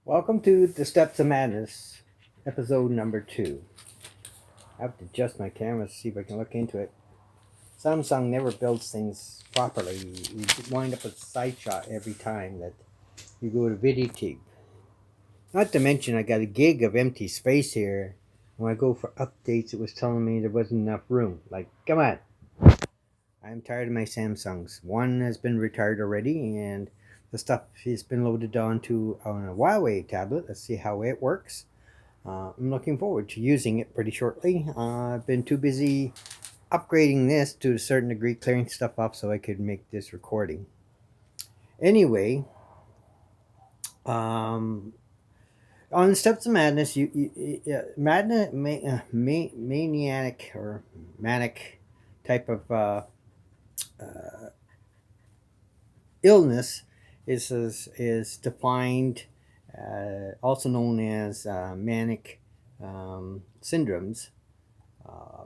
Welcome to the Steps of Madness, episode number 2. I have to adjust my camera to see if I can look into it. Samsung never builds things properly. You wind up with a side shot every time that you go to VideoTube. Not to mention, I got a gig of empty space here. When I go for updates, it was telling me there wasn't enough room. Like, come on. I'm tired of my Samsungs. One has been retired already, and the stuff has been loaded onto on a Huawei tablet. Let's see how it works. I'm looking forward to using it pretty shortly. I've been too busy upgrading this to a certain degree, clearing stuff up so I could make this recording. Anyway, um, on the Steps of Madness, maniac or manic type of uh, illness is defined, also known as manic syndromes.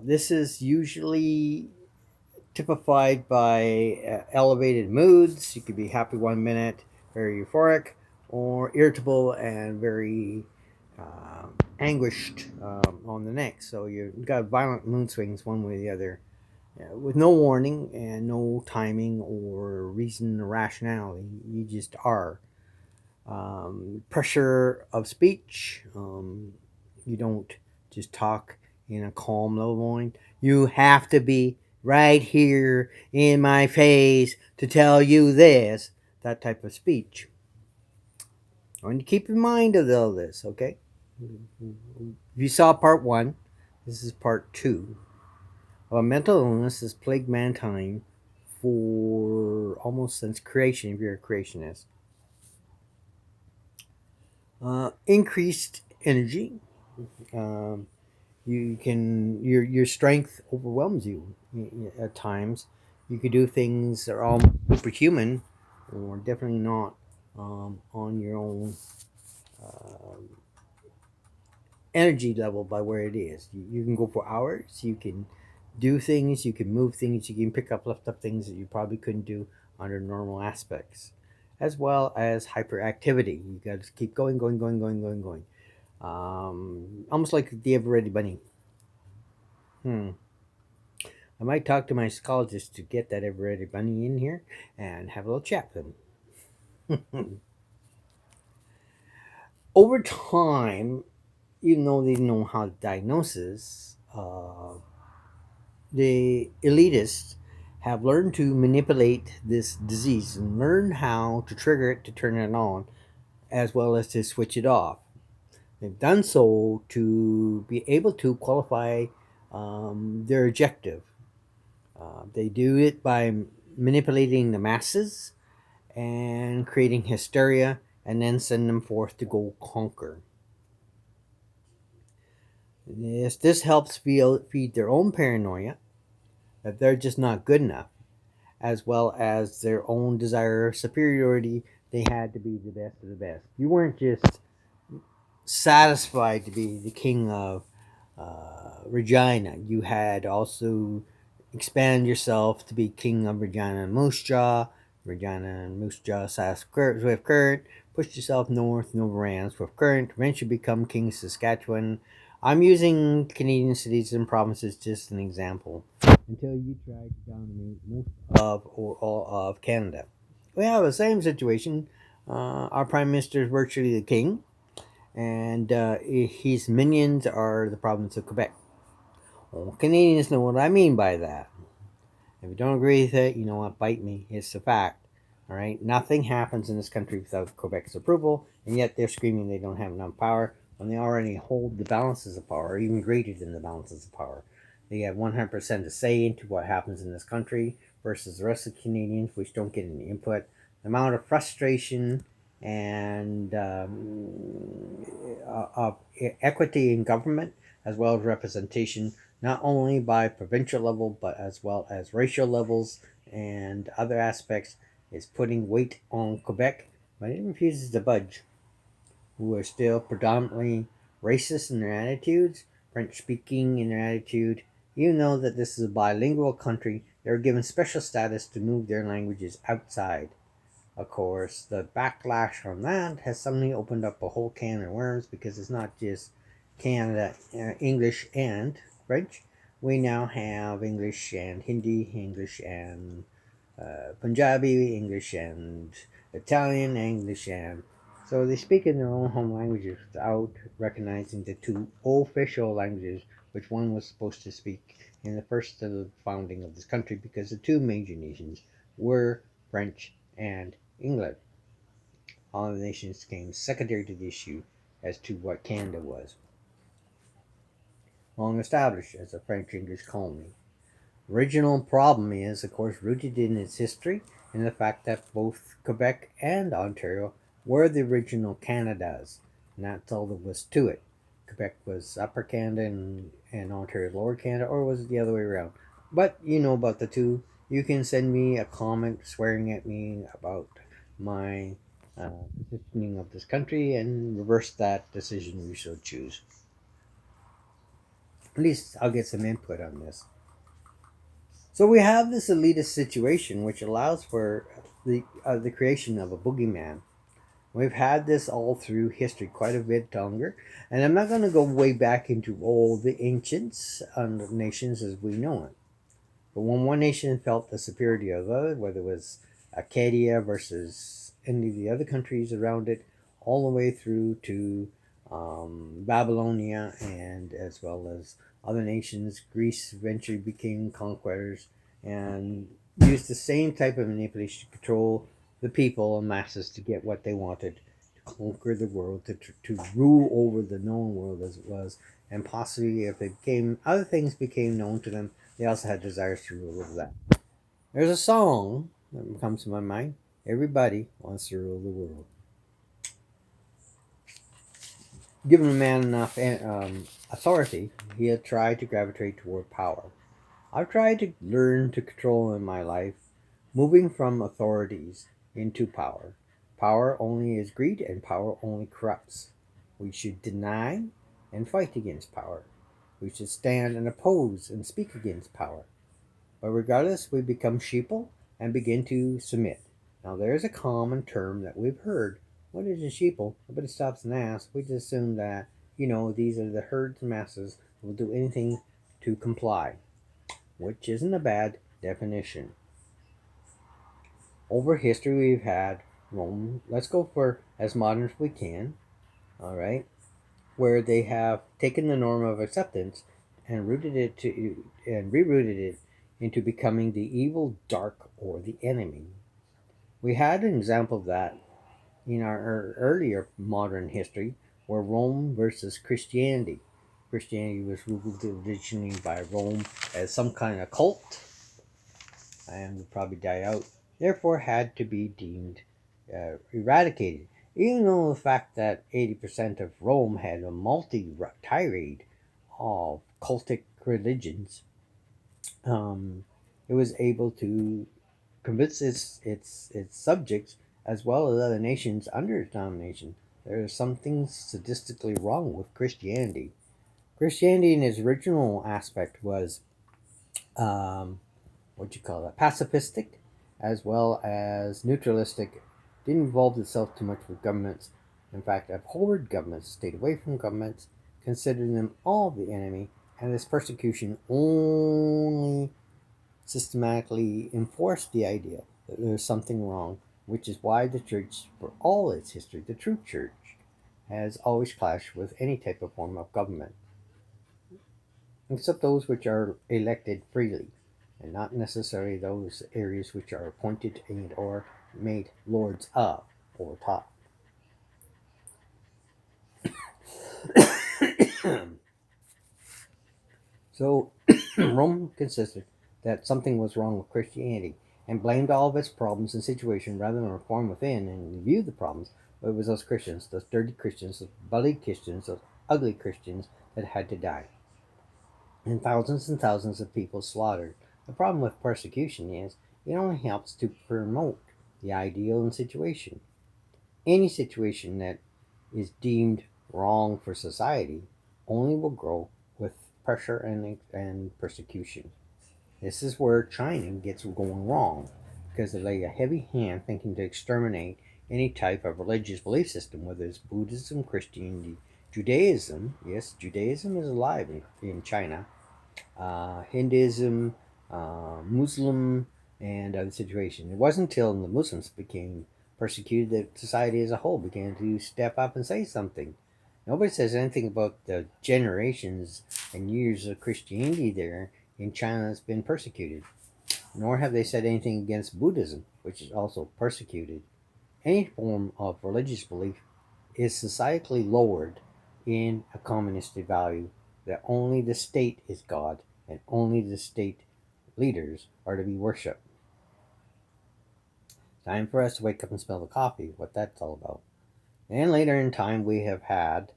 This is usually typified by elevated moods. You could be happy one minute, very euphoric, or irritable and very anguished on the next. So you've got violent mood swings one way or the other, with no warning and no timing or reason or rationality. You just are. Pressure of speech. You don't just talk in a calm, low voice. You have to be right here in my face to tell you this. That type of speech. I want you to keep in mind of all this, okay? If you saw part one, this is part two. A mental illness has plagued mankind for almost since creation, if you're a creationist. Increased energy. Um, your strength overwhelms you at times. You could do things that are almost superhuman, or definitely not on your own um energy level by where it is. You can go for hours. You can do things. You can move things. You can pick up lift up things that you probably couldn't do under normal aspects, as well as hyperactivity. You got to keep going, going, going, going, going, going. Almost like the ever-ready bunny. Hmm. I might talk to my psychologist to get that ever-ready bunny in here and have a little chat with him. Over time, even though they know how to diagnose this, the elitists have learned to manipulate this disease and learn how to trigger it to turn it on, as well as to switch it off. They've done so to be able to qualify their objective. They do it by manipulating the masses and creating hysteria and then send them forth to go conquer. This helps feed their own paranoia that they're just not good enough, as well as their own desire of superiority. They had to be the best of the best. You weren't just satisfied to be the king of Regina. You had also expand yourself to be king of Regina and Moose Jaw. Regina and Moose Jaw Swift Current. Push yourself north and overran Swift Current. Eventually become King Saskatchewan. I'm using Canadian cities and provinces just an example. Until you try to dominate most of or all of Canada. We have the same situation. Our prime minister is virtually the king, and his minions are the province of Quebec. Well, Canadians know what I mean by that. If you don't agree with it, you know what? Bite me. It's a fact. All right. Nothing happens in this country without Quebec's approval, and yet they're screaming they don't have enough power when they already hold the balances of power, even greater than the balances of power. They have 100% a say into what happens in this country versus the rest of the Canadians, which don't get any input. The amount of frustration and of equity in government, as well as representation, not only by provincial level but as well as racial levels and other aspects, is putting weight on Quebec, but it refuses to budge. Who are still predominantly racist in their attitudes, French speaking in their attitude. Even though that this is a bilingual country, they're given special status to move their languages outside Of course, the backlash from that has suddenly opened up a whole can of worms because it's not just Canada, English and French. We now have English and Hindi, English and Punjabi, English and Italian, English and so they speak in their own home languages without recognizing the two official languages which one was supposed to speak in the first of the founding of this country because the two major nations were French and England. All the nations came secondary to the issue as to what Canada was, long established as a French English colony. Original problem is, of course, rooted in its history and the fact that both Quebec and Ontario were the original Canadas, and that's all there was to it. Quebec was Upper Canada and Ontario Lower Canada, or was it the other way around? But you know about the two. You can send me a comment swearing at me about my uh, positioning of this country and reverse that decision you so choose. At least I'll get some input on this. So we have this elitist situation which allows for the creation of a boogeyman. We've had this all through history, quite a bit longer, and I'm not going to go way back into all the ancients and nations as we know it. But when one nation felt the superiority of the other, whether it was Acadia versus any of the other countries around it, all the way through to Babylonia and as well as other nations, Greece eventually became conquerors and used the same type of manipulation to control the people and masses to get what they wanted, to conquer the world, to rule over the known world as it was, and possibly if it became other things became known to them, they also had desires to rule over that. There's a song that comes to my mind. Everybody wants to rule the world. Given a man enough authority, he'll try to gravitate toward power. I've tried to learn to control in my life, moving from authorities into power. Power only is greed, and power only corrupts. We should deny and fight against power. We should stand and oppose and speak against power. But regardless, we become sheeple and begin to submit. Now, there's a common term that we've heard. What is a sheeple? Nobody stops and asks. We just assume that, these are the herds and masses who will do anything to comply, which isn't a bad definition. Over history, we've had Rome. Let's go for as modern as we can, all right, where they have taken the norm of acceptance and rerouted it into becoming the evil, dark, or the enemy. We had an example of that in our earlier modern history, where Rome versus Christianity. Christianity was ruled originally by Rome as some kind of cult, and would probably die out. Therefore, had to be deemed eradicated. Even though the fact that 80% of Rome had a multi tirade of cultic religions, it was able to convince its subjects as well as other nations under its domination. There is something sadistically wrong with Christianity. Christianity, in its original aspect, was um, what you call that, pacifistic, as well as neutralistic. Didn't involve itself too much with governments. In fact, abhorred governments, stayed away from governments, considered them all the enemy, and this persecution only systematically enforced the idea that there's something wrong, which is why the church, for all its history, the true church, has always clashed with any type of form of government, except those which are elected freely, and not necessarily those areas which are appointed and or made lords of or top. So Rome consisted that something was wrong with Christianity and blamed all of its problems and situation rather than reform within and review the problems. But it was those Christians, those dirty Christians, those bloody Christians, those ugly Christians that had to die. And thousands of people slaughtered. The problem with persecution is it only helps to promote the ideal and situation. Any situation that is deemed wrong for society only will grow with pressure and persecution. This is where China gets going wrong because they lay a heavy hand thinking to exterminate any type of religious belief system, whether it's Buddhism, Christianity, Judaism. Yes, Judaism is alive in China. Hinduism, Muslim, and other situations. It wasn't until the Muslims became persecuted that society as a whole began to step up and say something. Nobody says anything about the generations and years of Christianity there in China that's been persecuted, nor have they said anything against Buddhism, which is also persecuted. Any form of religious belief is societally lowered in a communistic value that only the state is God and only the state leaders are to be worshipped. Time for us to wake up and smell the coffee, what that's all about. And later in time, we have had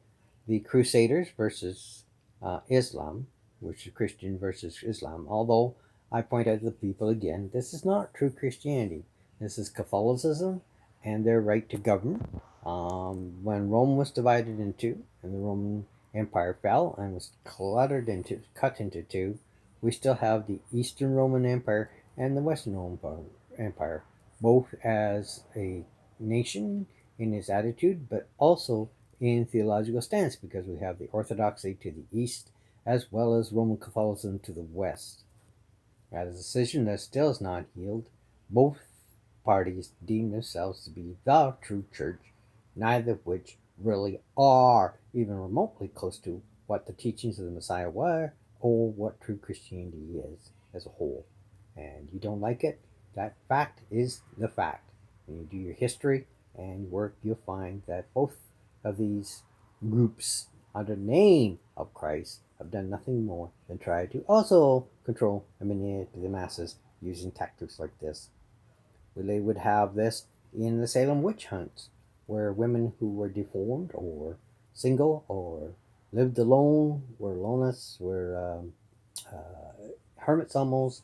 the Crusaders versus Islam, which is Christian versus Islam. Although I point out to the people again, this is not true Christianity. This is Catholicism and their right to govern. When Rome was divided in two and the Roman Empire fell and was cut into two, we still have the Eastern Roman Empire and the Western Roman Empire, both as a nation in its attitude, but also in theological stance, because we have the Orthodoxy to the east as well as Roman Catholicism to the west. At a decision that still is not healed, both parties deem themselves to be the true church, neither of which really are even remotely close to what the teachings of the Messiah were or what true Christianity is as a whole. And you don't like it? That fact is the fact. When you do your history and work, you'll find that both of these groups, under the name of Christ, have done nothing more than try to also control and manipulate the masses using tactics like this. They would have this in the Salem witch hunts, where women who were deformed or single or lived alone, were loners, were hermits almost,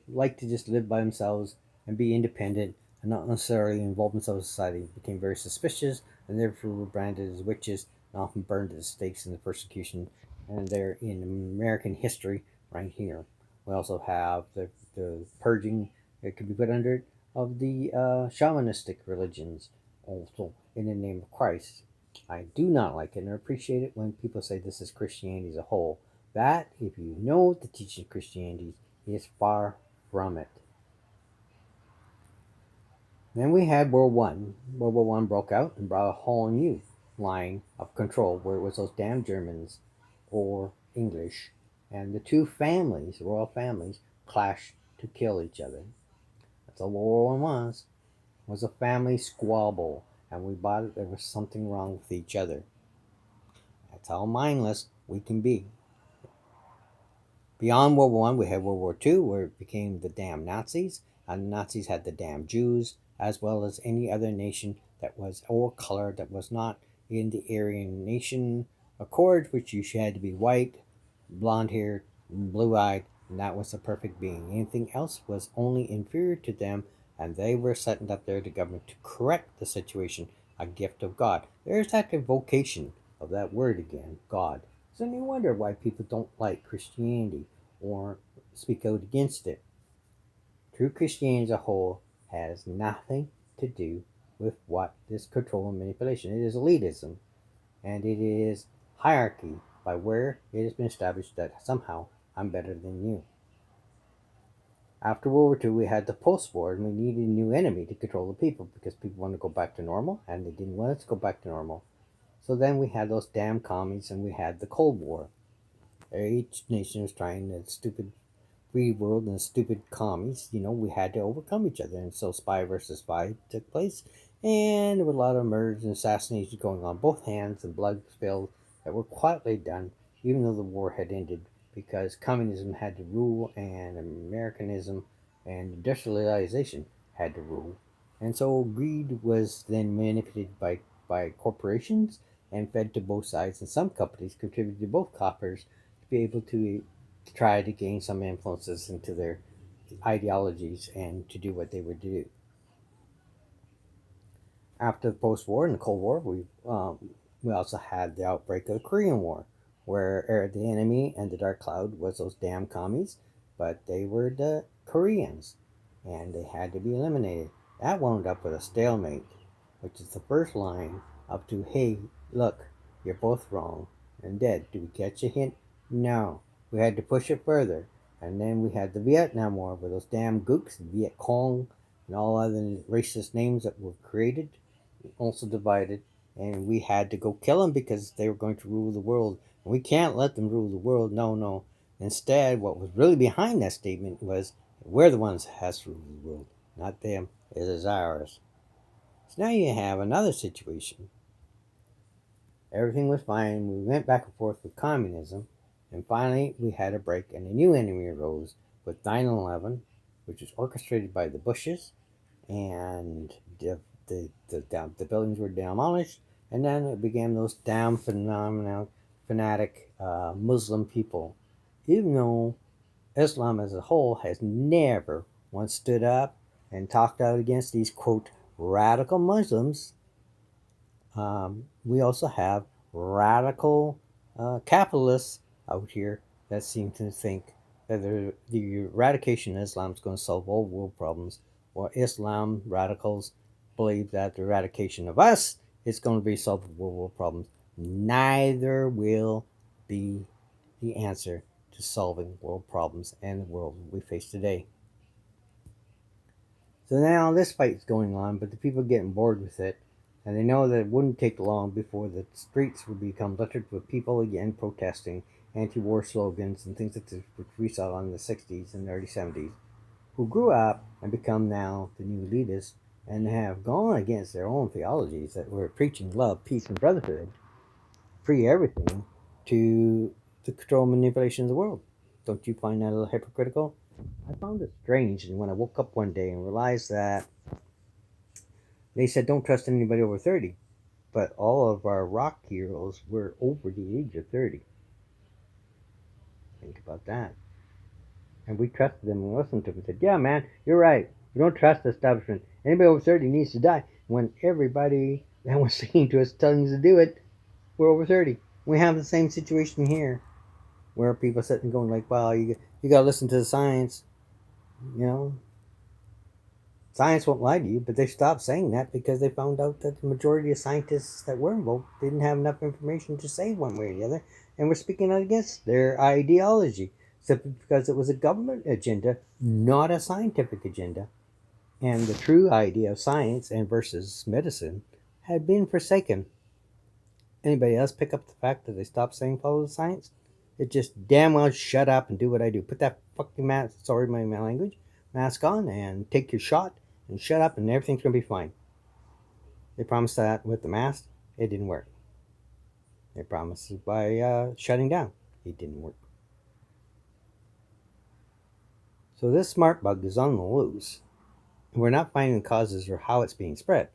like to just live by themselves and be independent and not necessarily involve themselves in society, became very suspicious and therefore were branded as witches and often burned at the stakes in the persecution. And they're in American history right here. We also have the purging that could be put under it of the shamanistic religions, also in the name of Christ. I do not like it and appreciate it when people say this is Christianity as a whole. That, if you know the teaching of Christianity, is far from it. Then we had World War One. World War One broke out and brought a whole new line of control, where it was those damn Germans or English, and the two families, royal families, clashed to kill each other. That's all World War One was. It was a family squabble, and we bought it. There was something wrong with each other. That's how mindless we can be. Beyond World War One, we had World War Two, where it became the damn Nazis, and the Nazis had the damn Jews, as well as any other nation that was or color that was not in the Aryan Nation Accord, which you had to be white, blonde haired, blue-eyed, and that was the perfect being. Anything else was only inferior to them, and they were setting up there, the government, to correct the situation, a gift of God. There's that evocation of that word again, God. So no wonder why people don't like Christianity or speak out against it. True Christianity as a whole has nothing to do with what this control and manipulation. It is elitism, and it is hierarchy by where it has been established that somehow I'm better than you. After World War II, we had the post-war, and we needed a new enemy to control the people because people wanted to go back to normal, and they didn't want us to go back to normal. So then we had those damn commies, and we had the Cold War. Each nation was trying the stupid free world and stupid commies. We had to overcome each other, and so spy versus spy took place, and there were a lot of murders and assassinations going on both hands, and blood spilled that were quietly done, even though the war had ended, because communism had to rule, and Americanism and industrialization had to rule, and so greed was then manipulated by corporations and fed to both sides, and some companies contributed to both coffers to be able to try to gain some influences into their ideologies and to do what they were to do. After the post-war and the Cold War, we also had the outbreak of the Korean War, where the enemy and the dark cloud was those damn commies, but they were the Koreans. and they had to be eliminated. That wound up with a stalemate, which is the first line up to, hey, look, you're both wrong and dead. Do we catch a hint? No. We had to push it further. And then we had the Vietnam War with those damn gooks, Viet Cong, and all other racist names that were created, also divided. And we had to go kill them because they were going to rule the world. And we can't let them rule the world. No, no. Instead, what was really behind that statement was we're the ones that has to rule the world, not them. It is ours. So now you have another situation. Everything was fine. We went back and forth with communism. And finally, we had a break, and a new enemy arose with 9/11, which was orchestrated by the Bushes, and the buildings were demolished. And then it began those damn fanatic Muslim people. Even though Islam as a whole has never once stood up and talked out against these, quote, radical Muslims, we also have radical capitalists out here that seem to think that the eradication of Islam is going to solve all world problems, or Islam radicals believe that the eradication of us is going to be solving world problems. Neither will be the answer to solving world problems and the world we face today. So now this fight's going on, but the people are getting bored with it, and they know that it wouldn't take long before the streets would become littered with people again protesting anti-war slogans and things like this, which we saw in the 60s and early 70s, who grew up and become now the new elitists and have gone against their own theologies that were preaching love, peace, and brotherhood, free everything, to the control and manipulation of the world. Don't you find that a little hypocritical? I found it strange when I woke up one day and realized that they said don't trust anybody over 30, but all of our rock heroes were over the age of 30. Think about that. And we trusted them and listened to them and said, yeah, man, you're right. We don't trust the establishment. Anybody over 30 needs to die. When everybody that was singing to us telling us to do it, we're over 30. We have the same situation here where people sitting going like, well, you got to listen to the science, you know, science won't lie to you, but they stopped saying that because they found out that the majority of scientists that were involved didn't have enough information to say one way or the other, and were speaking out against their ideology simply because it was a government agenda, not a scientific agenda. And the true idea of science and versus medicine had been forsaken. Anybody else pick up the fact that they stopped saying follow the science? It just damn well shut up and do what I do. Put that fucking mask, sorry my language, mask on and take your shot and shut up and everything's gonna be fine. They promised that with the mask, it didn't work. They promised it by shutting down, it didn't work. So this smart bug is on the loose, and we're not finding the causes or how it's being spread,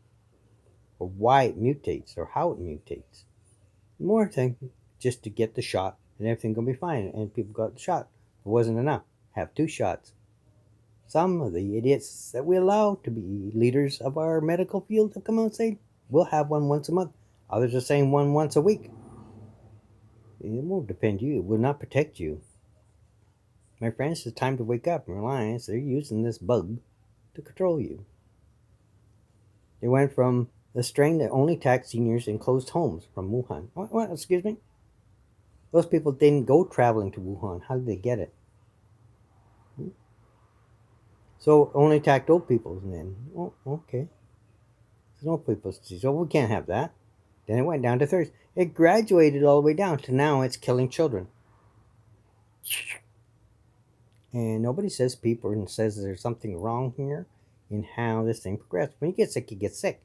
or why it mutates or how it mutates. More thing, just to get the shot and everything gonna be fine. And people got the shot. It wasn't enough. Have 2 shots. Some of the idiots that we allow to be leaders of our medical field have come out and say we'll have one once a month. Others are saying one once a week. It won't defend you. It will not protect you. My friends, it's time to wake up and realize they're using this bug to control you. They went from the strain that only attacked seniors in closed homes from Wuhan. What? Excuse me? Those people didn't go traveling to Wuhan. How did they get it? So only attacked old people then. Oh, okay. There's old people's disease. So we can't have that. Then it went down to thirst. It graduated all the way down to now it's killing children. And nobody says people and says there's something wrong here in how this thing progressed. When you get sick, you get sick.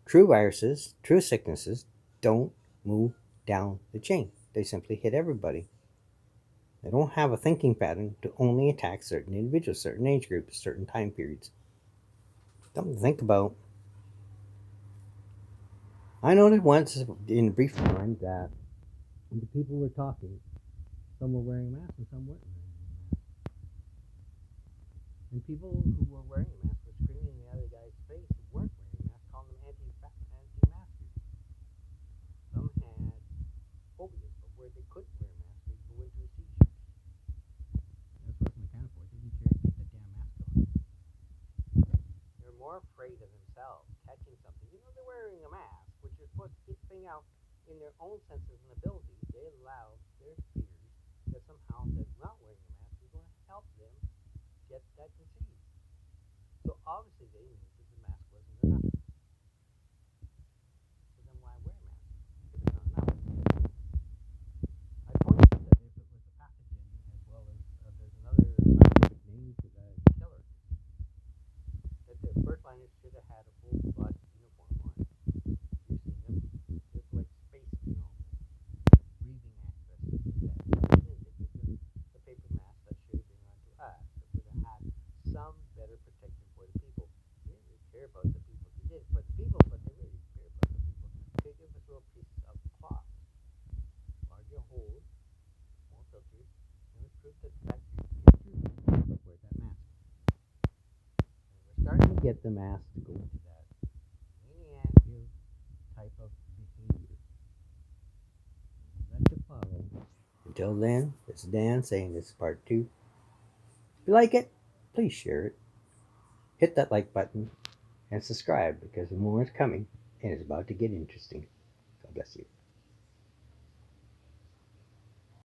True viruses, true sicknesses don't move down the chain. They simply hit everybody. They don't have a thinking pattern to only attack certain individuals, certain age groups, certain time periods. Something to think about. I noted once in a brief time that when the people were talking, some were wearing masks and some weren't wearing masks. And people who were wearing masks were screaming in the other guy's face who weren't wearing masks, calling them anti-maskers. Some had phobias, but where they couldn't wear masks, they'd go into a seizure. That's what my counterpart didn't care to get the damn mask on. themselves catching something. They're wearing a mask, which is supposed to keep things out in their own senses and abilities. They allow their fears that somehow that not wearing a mask is going to help them get that disease. So obviously they knew that the mask wasn't enough. So then why wear a mask if it's not enough? I pointed out that if it was a pathogen, as well as there's another scientific name to the killer, that the first liners should have had a full body uniform on. You've seen them. It's like spacemen almost. Breathing access to the dead. They didn't. They give them the paper mask that should have been onto us. That would have had some better protection for the people. They didn't really care about the people. They did it for the people, but they really didn't care about the people. They give us little pieces of cloth, larger holes, more filters, and we prove that the bacteria can get through. Wear that mask. And we're starting to get the mask to go into that maniacal type of behavior. That to follow. Until then, this is Dan saying this is part 2. If you like it, please share it. Hit that like button and subscribe because more is coming and it's about to get interesting. God bless you.